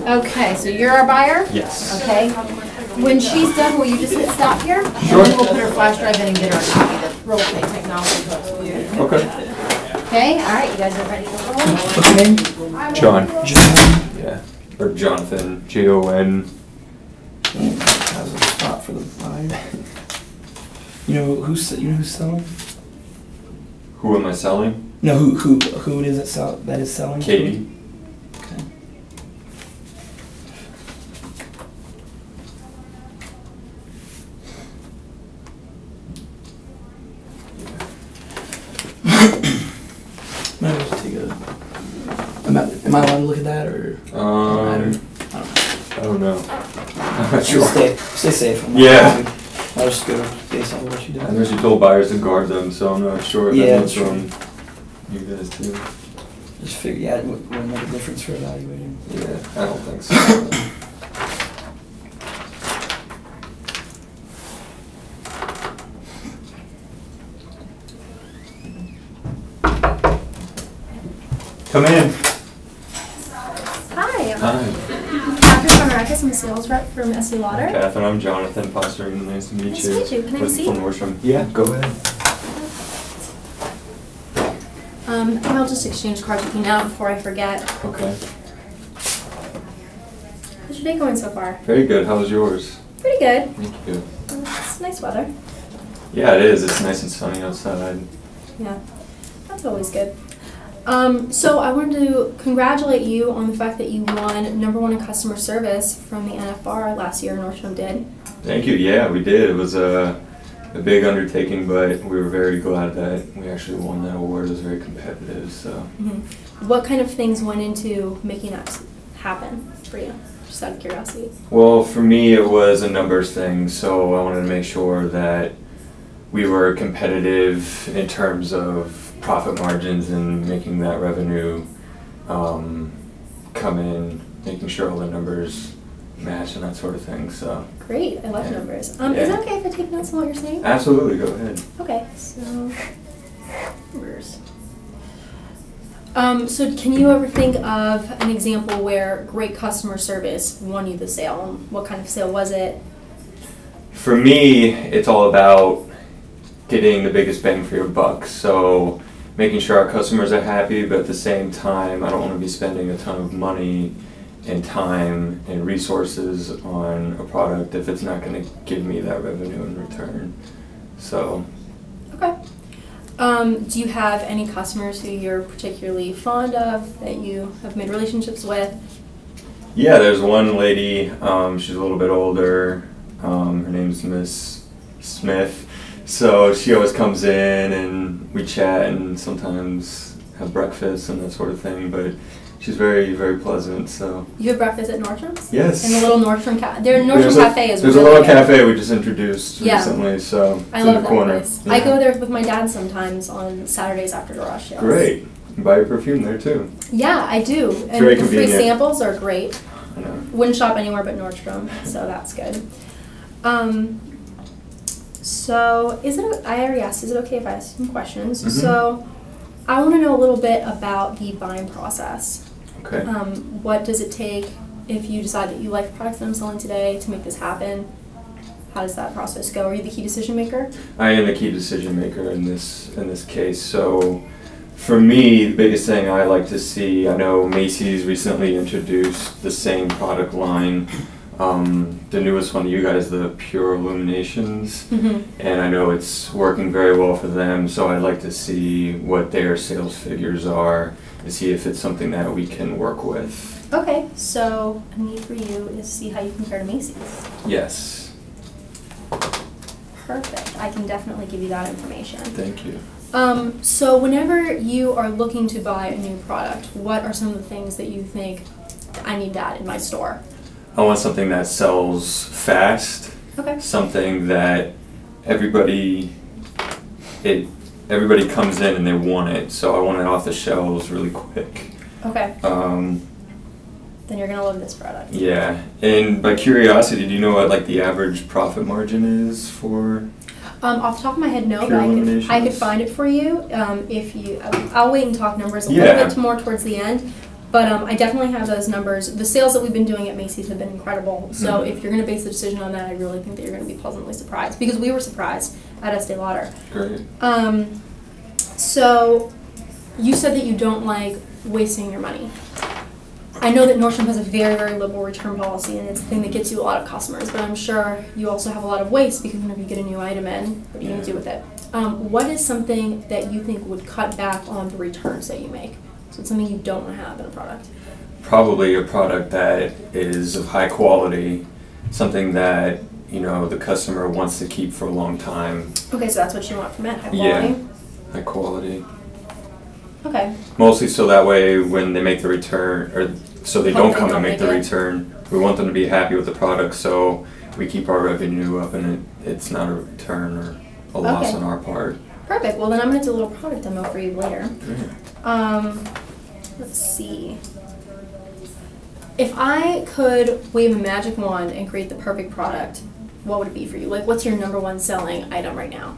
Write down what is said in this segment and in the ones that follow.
Okay, so you're our buyer? Yes. Okay. When she's done, will you just hit stop here? Sure. And then we'll put her flash drive in and get her a copy. The real estate technology books. Okay. Okay, all right, you guys are ready to roll? What's your name? John. John. Yeah. Or Jonathan. Jon. That was a spot for the vibe. You know who's selling? Who am I selling? No, who it is that is selling? Katie. Okay. Might have to take a. Am I allowed to look at that or? I don't know. I'm not sure. Stay safe. Yeah. I'll just go based on what you did. I know she told buyers to guard them, so I'm not sure if Yeah, that's true. from you guys too. Just figure, yeah, it wouldn't make a difference for evaluating. Yeah, I don't think so. Come in. Hi, Hi. Contorake. I'm a sales rep from Estee Lauder. Catherine, I'm Jonathan Foster. Nice to meet you. Nice to meet you. Can I have a seat? From Nordstrom. Yeah, go ahead. I'll just exchange cards with you now before I forget. Okay. How's your day going so far? Very good. How's yours? Pretty good. Thank you. It's nice weather. Yeah, it is. It's nice and sunny outside. Yeah, that's always good. So I wanted to congratulate you on the fact that you won #1 in customer service from the NFR last year. Nordstrom did. Thank you. Yeah, we did. It was a big undertaking, but we were very glad that we actually won that award. It was very competitive. So. Mm-hmm. What kind of things went into making that happen for you? Just out of curiosity. Well, for me, it was a number of things. So I wanted to make sure that we were competitive in terms of profit margins and making that revenue come in, making sure all the numbers match and that sort of thing. So great, I love yeah. numbers. Is Yeah. it okay if I take notes on what you're saying? Absolutely, go ahead. Okay, so numbers. So can you ever think of an example where great customer service won you the sale? What kind of sale was it? For me, it's all about getting the biggest bang for your buck. So making sure our customers are happy, but at the same time, I don't want to be spending a ton of money and time and resources on a product if it's not going to give me that revenue in return. So. Okay. Do you have any customers who you're particularly fond of that you have made relationships with? Yeah, there's one lady, she's a little bit older, her name's Miss Smith. So she always comes in and we chat and sometimes have breakfast and that sort of thing, but she's very, very pleasant, so. You have breakfast at Nordstrom's? Yes. In the little Nordstrom cafe. Their Nordstrom cafe is There's really a little good. cafe we just introduced recently, so I it's love in the that corner. place. Yeah. I go there with my dad sometimes on Saturdays after the rush. Yes. Great. You buy your perfume there too. Yeah, I do. And very the free convenient. samples are great. I know. Wouldn't shop anywhere but Nordstrom, so that's good. So I already asked, is it okay if I ask some questions? Mm-hmm. So I want to know a little bit about the buying process. Okay. What does it take if you decide that you like the products that I'm selling today to make this happen? How does that process go? Are you the key decision maker? I am the key decision maker in this case. So for me, the biggest thing I like to see, I know Macy's recently introduced the same product line. The newest one to you guys, the Pure Illuminations, and I know it's working very well for them, so I'd like to see what their sales figures are and see if it's something that we can work with. Okay, so a need for you is see how you compare to Macy's. Yes. Perfect. I can definitely give you that information. Thank you. So whenever you are looking to buy a new product, what are some of the things that you think, I need that in my store? I want something that sells fast. Okay. Something that everybody comes in and they want it. So I want it off the shelves really quick. Okay. Then you're gonna love this product. Yeah. And by curiosity, do you know what like the average profit margin is for? Off the top of my head, no, Pure but Illuminations? I could find it for you. If you, I'll wait and talk numbers a little bit more towards the end. But I definitely have those numbers. The sales that we've been doing at Macy's have been incredible. So if you're going to base the decision on that, I really think that you're going to be pleasantly surprised, because we were surprised at Estee Lauder. Great. So you said that you don't like wasting your money. I know that Nordstrom has a very, very liberal return policy, and it's a thing that gets you a lot of customers, but I'm sure you also have a lot of waste, because whenever you get a new item in, what are you going to do with it? What is something that you think would cut back on the returns that you make? So it's something you don't want to have in a product. Probably a product that is of high quality, something that, you know, the customer wants to keep for a long time. Okay, so that's what you want from it, high quality? Yeah, high quality. Okay. Mostly so that way when they make the return, or so they don't come and make the it. return, we want them to be happy with the product, so we keep our revenue up and it's not a return or a loss on our part. Perfect. Well, then I'm going to do a little product demo for you later. Great. Let's see. If I could wave a magic wand and create the perfect product, what would it be for you? Like, what's your #1 selling item right now?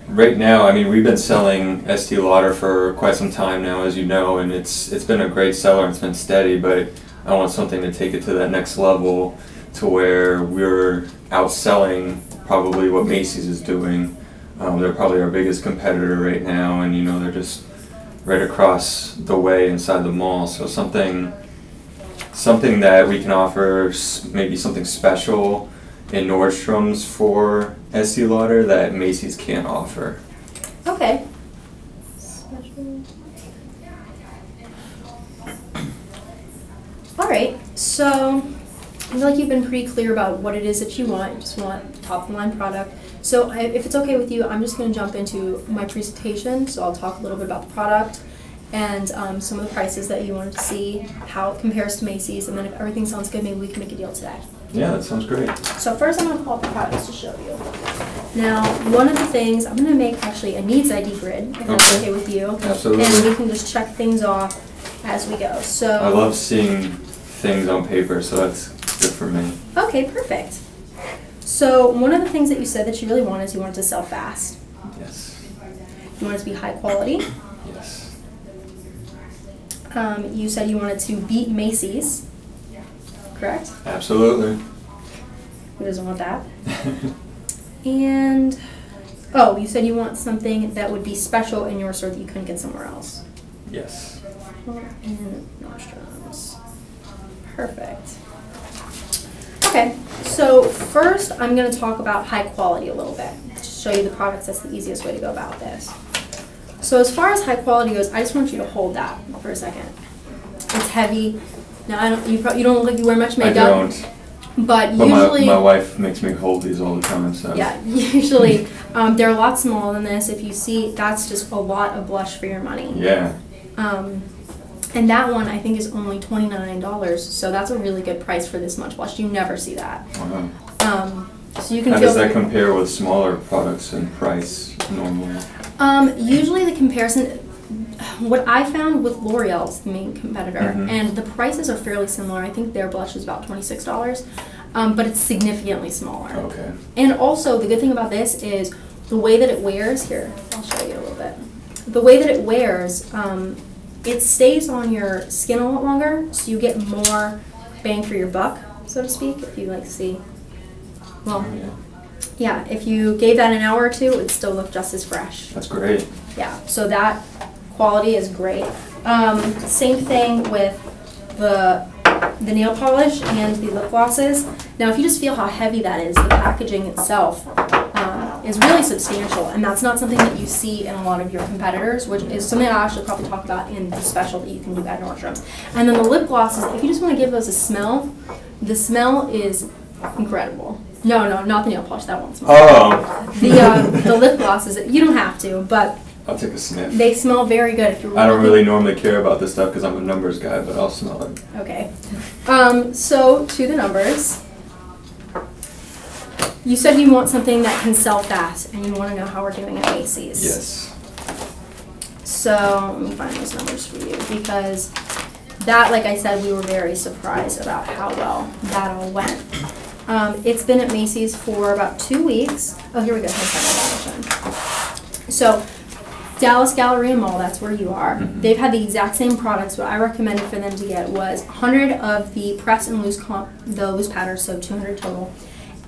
Right now, I mean, we've been selling Estee Lauder for quite some time now, as you know, and it's been a great seller. It's been steady, but I want something to take it to that next level, to where we're outselling probably what Macy's is doing. They're probably our biggest competitor right now, and you know, they're just right across the way inside the mall. So something that we can offer, maybe something special in Nordstrom's for Estee Lauder that Macy's can't offer. Okay. Special. All right. So I feel like you've been pretty clear about what it is that you want. You just want top of the line product. So if it's okay with you, I'm just going to jump into my presentation. So I'll talk a little bit about the product and some of the prices that you wanted to see, how it compares to Macy's, and then if everything sounds good, maybe we can make a deal today. Yeah, that sounds great. So first I'm going to pull up the products to show you. Now, one of the things, I'm going to make actually a needs ID grid, if that's okay with you. Absolutely. And we can just check things off as we go. So I love seeing things on paper, so that's good for me. Okay, perfect. So one of the things that you said that you really want is you want it to sell fast. Yes. You want it to be high quality. Yes. You said you wanted to beat Macy's, correct? Absolutely. Who doesn't want that? And, oh, you said you want something that would be special in your store that you couldn't get somewhere else. Yes. In Nordstrom's. Perfect. Okay, so first I'm going to talk about high quality a little bit. To show you the products, that's the easiest way to go about this. So as far as high quality goes, I just want you to hold that for a second. It's heavy. Now, you don't look like you wear much makeup. I don't. But usually, my wife makes me hold these all the time. So. Yeah, usually they're a lot smaller than this. If you see, that's just a lot of blush for your money. Yeah. And that one I think is only $29, so that's a really good price for this much blush. You never see that. Wow. So you can. How does that compare with smaller products in price normally? Usually the comparison. What I found with L'Oreal is the main competitor, and the prices are fairly similar. I think their blush is about $26, but it's significantly smaller. Okay. And also, the good thing about this is the way that it wears. Here, I'll show you a little bit. The way that it wears, it stays on your skin a lot longer, so you get more bang for your buck, so to speak, if you like to see. Well, yeah, if you gave that an hour or two, it would still look just as fresh. That's great. Yeah, so that quality is great. Same thing with the nail polish and the lip glosses. Now, if you just feel how heavy that is, the packaging itself is really substantial, and that's not something that you see in a lot of your competitors, which is something I'll actually probably talk about in the special that you can do at Nordstrom's. And then the lip glosses, if you just want to give those a smell, the smell is incredible. No, not the nail polish, that one smells. Oh. The lip glosses, you don't have to, but I'll take a sniff. they smell very good. If you're I don't really normally care about this stuff because I'm a numbers guy, but I'll smell it. Okay. So to the numbers. You said you want something that can sell fast, and you want to know how we're doing at Macy's. Yes. So let me find those numbers for you, because that, like I said, we were very surprised about how well that all went. It's been at Macy's for about 2 weeks. Oh, here we go. So Dallas Galleria Mall, that's where you are. Mhm. They've had the exact same products. What I recommended for them to get was 100 of the press and loose the loose powders, so 200 total,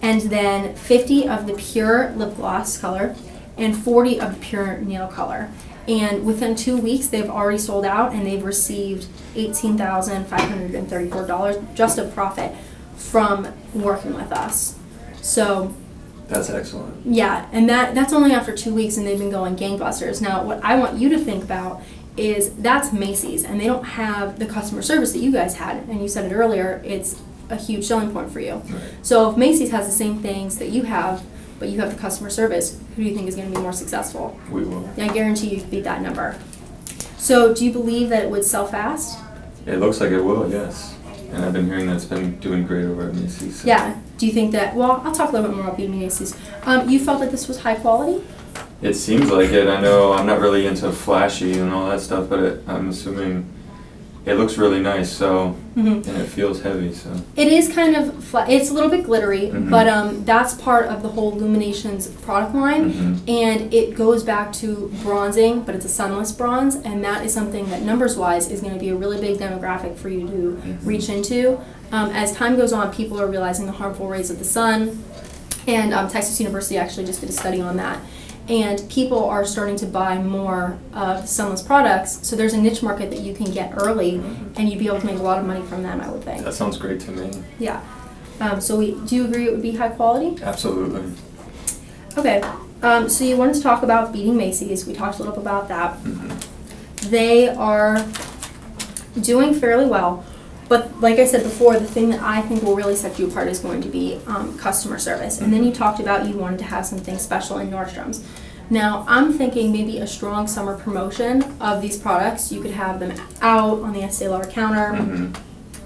and then 50 of the pure lip gloss color, and 40 of the pure nail color. And within 2 weeks, they've already sold out, and they've received $18,534 just of profit from working with us. So. That's excellent. Yeah, and that's only after 2 weeks, and they've been going gangbusters. Now, what I want you to think about is that's Macy's, and they don't have the customer service that you guys had. And you said it earlier, it's a huge selling point for you. Right. So if Macy's has the same things that you have, but you have the customer service, who do you think is going to be more successful? We will. I guarantee you beat that number. So do you believe that it would sell fast? It looks like it will, yes. And I've been hearing that it's been doing great over at Macy's. So. Yeah. Do you think that, well, I'll talk a little bit more about beauty Macy's. You felt that this was high quality? It seems like it. I know I'm not really into flashy and all that stuff, but I'm assuming it looks really nice, so, and it feels heavy, so. It is kind of flat. It's a little bit glittery, but that's part of the whole Illuminations product line, and it goes back to bronzing, but it's a sunless bronze, and that is something that numbers-wise is going to be a really big demographic for you to reach into. As time goes on, people are realizing the harmful rays of the sun, and Texas University actually just did a study on that. And people are starting to buy more sunless products, so there's a niche market that you can get early, and you'd be able to make a lot of money from them, I would think. That sounds great to me. Yeah. Do you agree it would be high quality? Absolutely. Okay. So you wanted to talk about beating Macy's. We talked a little bit about that. They are doing fairly well. But like I said before, the thing that I think will really set you apart is going to be customer service. And then you talked about you wanted to have something special in Nordstrom's. Now, I'm thinking maybe a strong summer promotion of these products. You could have them out on the Estee Lauder counter,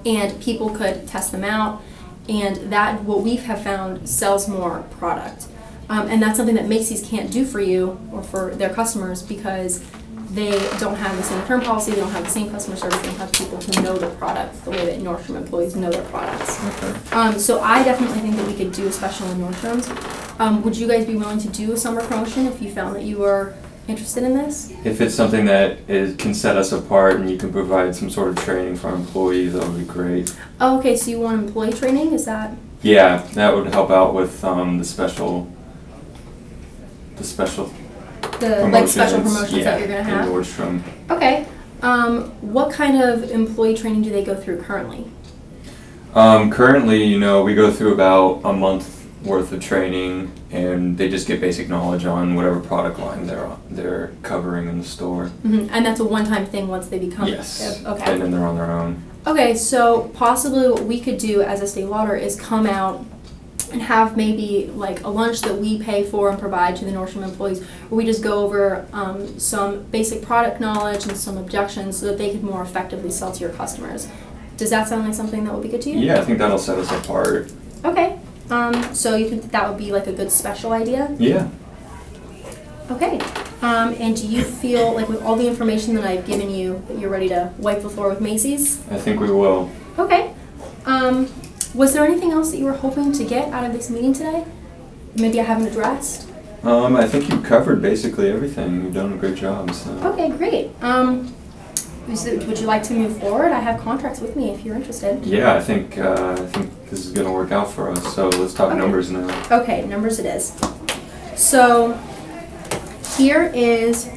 and people could test them out. And that, what we have found, sells more product. And that's something that Macy's can't do for you or for their customers because they don't have the same return policy, they don't have the same customer service, they don't have people who know their product the way that Nordstrom employees know their products. Okay. So I definitely think that we could do a special in Nordstrom's. Would you guys be willing to do a summer promotion if you found that you were interested in this? If it's something that can set us apart and you can provide some sort of training for our employees, that would be great. Oh, okay, so you want employee training, is that? Yeah, that would help out with the special Like special promotions that you're going to have? In Nordstrom. Okay. What kind of employee training do they go through currently? Currently, we go through about a month worth of training, and they just get basic knowledge on whatever product line they're covering in the store. And that's a one-time thing once they become Yes. Okay. And then they're on their own. Okay, so possibly what we could do as Estee Lauder is come out and have maybe like a lunch that we pay for and provide to the Nordstrom employees, where we just go over some basic product knowledge and some objections so that they could more effectively sell to your customers. Does that sound like something that would be good to you? Yeah, I think that'll set us apart. Okay, so you think that would be like a good special idea? Yeah. Okay, and do you feel like with all the information that I've given you that you're ready to wipe the floor with Macy's? I think we will. Okay. Was there anything else that you were hoping to get out of this meeting today? Maybe I haven't addressed? I think you covered basically everything. You've done a great job. So. Okay, great. Would you like to move forward? I have contracts with me if you're interested. Yeah, I think this is going to work out for us. So let's talk numbers now. Okay, numbers it is. So here is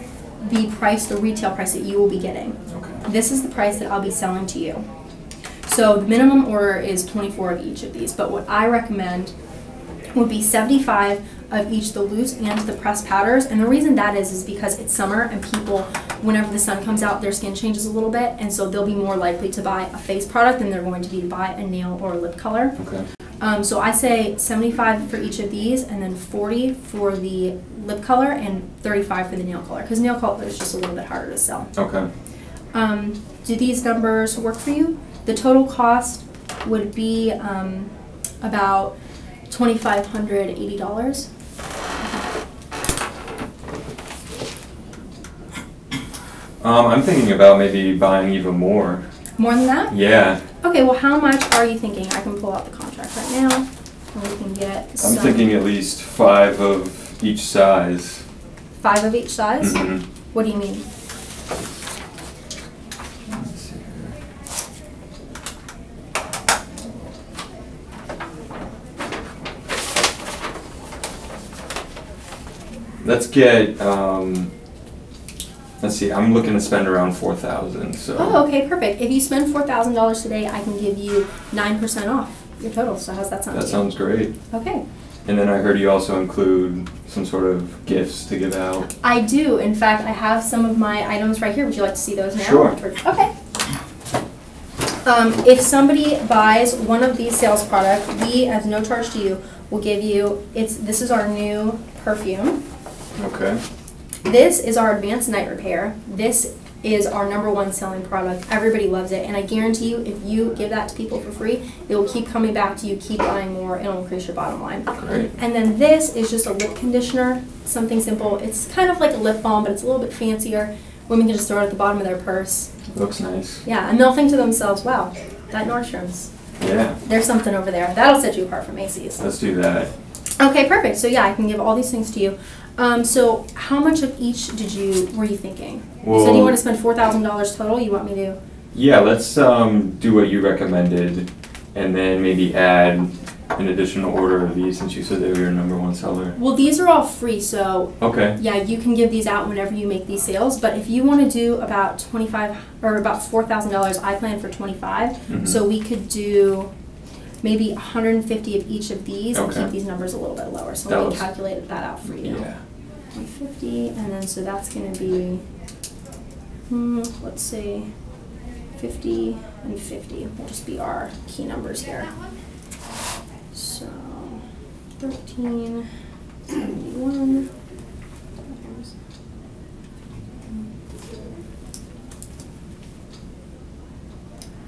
the price, the retail price that you will be getting. Okay. This is the price that I'll be selling to you. So the minimum order is 24 of each of these, but what I recommend would be 75 of each, the loose and the pressed powders. And the reason that is because it's summer and people, whenever the sun comes out, their skin changes a little bit, and so they'll be more likely to buy a face product than they're going to be to buy a nail or a lip color. Okay. So I say 75 for each of these, and then 40 for the lip color and 35 for the nail color, because nail color is just a little bit harder to sell. Okay. Do these numbers work for you? The total cost would be about $2,580. I'm thinking about maybe buying even more. More than that? Yeah. Okay, well how much are you thinking? I can pull out the contract right now, and we can get I'm thinking at least 5 of each size. 5 of each size? What do you mean? Let's see here. Let's get, let's see, I'm looking to spend around 4,000, so. Oh, okay, perfect. If you spend $4,000 today, I can give you 9% off your total. So how's that sound? That sounds great. Okay. And then I heard you also include some sort of gifts to give out. I do. In fact, I have some of my items right here. Would you like to see those now? Sure. Okay. If somebody buys one of these sales products, we, as no charge to you, will give you, this is our new perfume. Okay. This is our advanced night repair. This is our #1 selling product. Everybody loves it, and I guarantee you, if you give that to people for free, they will keep coming back to you, keep buying more, and it'll increase your bottom line. Great. And then this is just a lip conditioner, something simple. It's kind of like a lip balm, but it's a little bit fancier. Women can just throw it at the bottom of their purse. Looks nice. Yeah, and they'll think to themselves, wow, that Nordstrom's. Yeah. There's something over there. That'll set you apart from Macy's. Let's do that. Okay, perfect. So yeah, I can give all these things to you. So how much of each were you thinking? Well, you said you want to spend $4,000 total. You want me to? Yeah, let's do what you recommended, and then maybe add an additional order of these since you said they were your #1 seller. Well, these are all free, so Okay. yeah, you can give these out whenever you make these sales. But if you want to do about about $4,000, I plan for 25. Mhm. So we could do maybe 150 of each of these and Okay. keep these numbers a little bit lower. So That we was- calculated that out for you. Yeah. 150, and then so that's going to be, let's say, 50 and 50 will just be our key numbers here. So 1371.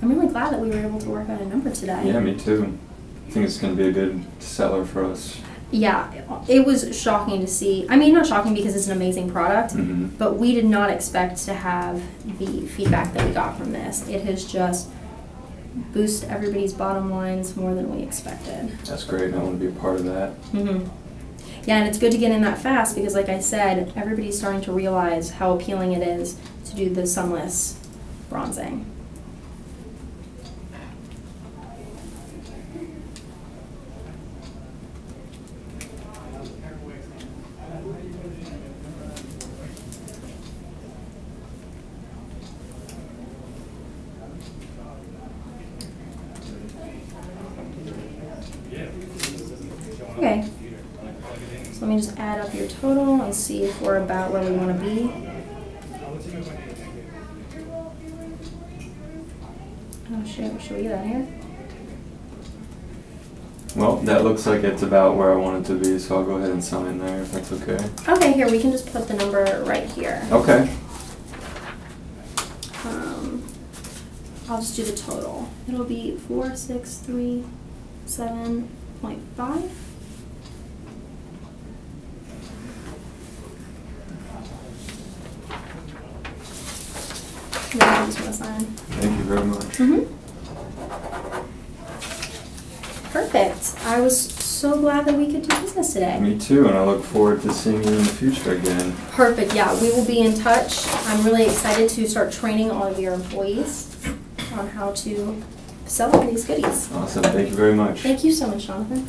I'm really glad that we were able to work out a number today. Yeah, me too. I think it's going to be a good seller for us. Yeah, it was shocking to see. I mean, not shocking because it's an amazing product, Mm-hmm. but we did not expect to have the feedback that we got from this. It has just boosted everybody's bottom lines more than we expected. That's great. I want to be a part of that. Mm-hmm. Yeah, and it's good to get in that fast because, like I said, everybody's starting to realize how appealing it is to do the sunless bronzing. Okay, so let me just add up your total and see if we're about where we want to be. Oh shit, should we get that here? Well, that looks like it's about where I want it to be, so I'll go ahead and sign there if that's okay. Okay, here, we can just put the number right here. Okay. I'll just do the total. It'll be 4637.5. Yeah, I just want to sign. Thank you very much. Perfect. I was so glad that we could do business today. Me too, and I look forward to seeing you in the future again. Perfect. Yeah, we will be in touch. I'm really excited to start training all of your employees on how to sell all these goodies. Awesome. Thank you very much. Thank you so much, Jonathan.